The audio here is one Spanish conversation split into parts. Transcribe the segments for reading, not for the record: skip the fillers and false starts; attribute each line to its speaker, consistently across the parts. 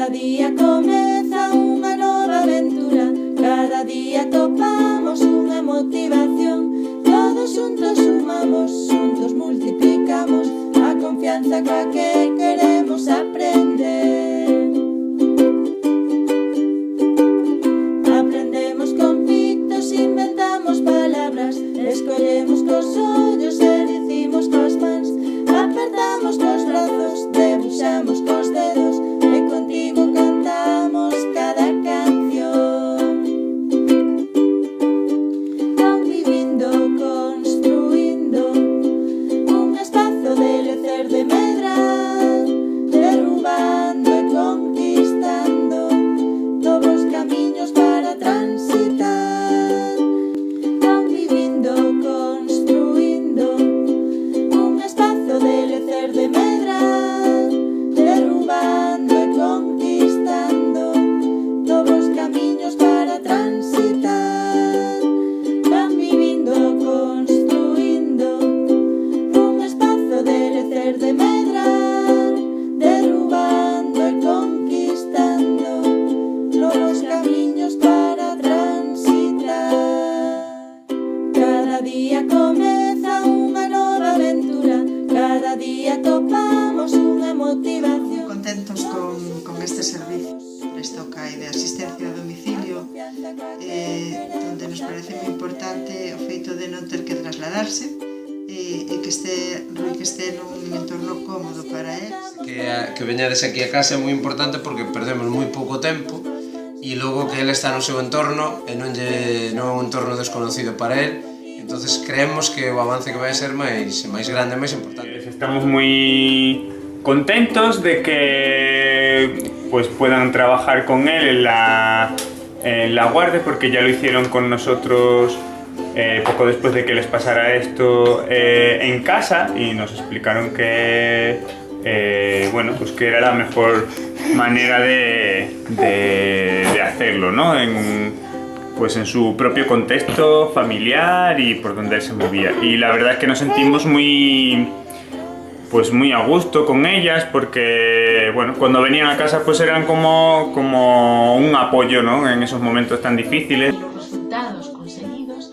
Speaker 1: Cada día comeza unha nova aventura, cada día topamos unha motivación. Todos xuntos sumamos, xuntos multiplicamos a confianza coa que queremos aprender. Aprendemos con pitos, inventamos palabras, escollemos cos ollos e dicimos cos mans, apertamos cos brazos, debuxamos cos dedos e contigo cantamos cada canción. Convivindo, construindo un espazo de lecer de medra, derrubando e conquistando novos camiños para transitar. Convivindo, construindo un espazo de lecer de medra, derrubando e conquistando novos camiños para transitar. Convivindo, construindo un espazo de lecer de medra, derrubando e conquistando novos camiños para transitar. Cada día comeza unha nova aventura, cada día topamos unha motivación.
Speaker 2: Contentos con este servicio Prestoca de asistencia a domicilio, donde nos parece moi importante o feito de non ter que trasladarse e que Rui este nun entorno cómodo para él.
Speaker 3: Que veñades aquí a casa é moi importante porque perdemos moi pouco tempo e logo que ele está no seu entorno e non é un entorno desconocido para él, entonces creemos que o avance que vai ser máis grande e máis importante.
Speaker 4: Estamos muy contentos de que pues puedan trabajar con él en la guardia, porque ya lo hicieron con nosotros poco después de que les pasara esto en casa, y nos explicaron que bueno, pues que era la mejor manera de hacerlo, ¿no? Pues en su propio contexto familiar y por donde él se movía. Y la verdad es que nos sentimos muy a gusto con ellas, porque bueno, cuando venían a casa pues eran como un apoyo, ¿no? En esos momentos tan difíciles.
Speaker 5: Los resultados conseguidos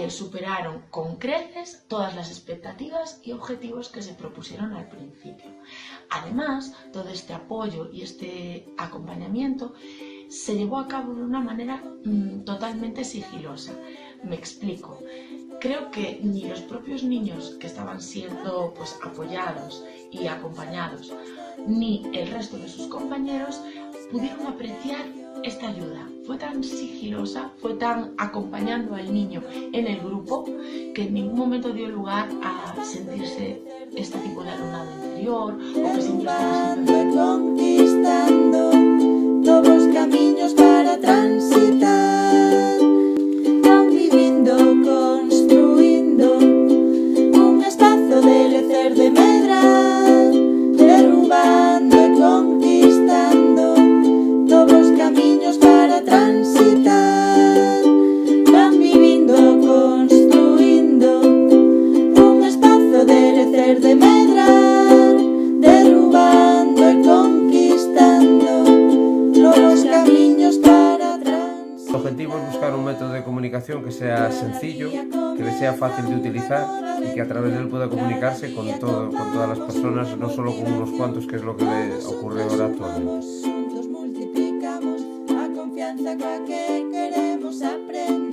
Speaker 5: superaron con creces todas las expectativas y objetivos que se propusieron al principio. Además, todo este apoyo y este acompañamiento se llevó a cabo de una manera totalmente sigilosa. Me explico. Creo que ni los propios niños que estaban siendo pues apoyados y acompañados, ni el resto de sus compañeros pudieron apreciar esta ayuda. Fue tan sigilosa, fue tan acompañando al niño en el grupo, que en ningún momento dio lugar a sentirse este tipo de alumnado inferior o que siempre estaba
Speaker 1: conquistando nuevos caminos para transitar. Convivindo, construindo un espazo de lecer de medra, derrubando e conquistando novos camiños para transitar. Convivindo, construindo un espazo de lecer de medra, derrubando e conquistando novos camiños para transitar.
Speaker 3: O objetivo es buscar un método de comunicación que sea sencillo, que le sea fácil de utilizar y que a través de él pueda comunicarse con todas las personas, no solo con unos cuantos, que es lo que le ocurre ahora actualmente.
Speaker 1: Juntos multiplicamos a confianza coa que queremos aprender.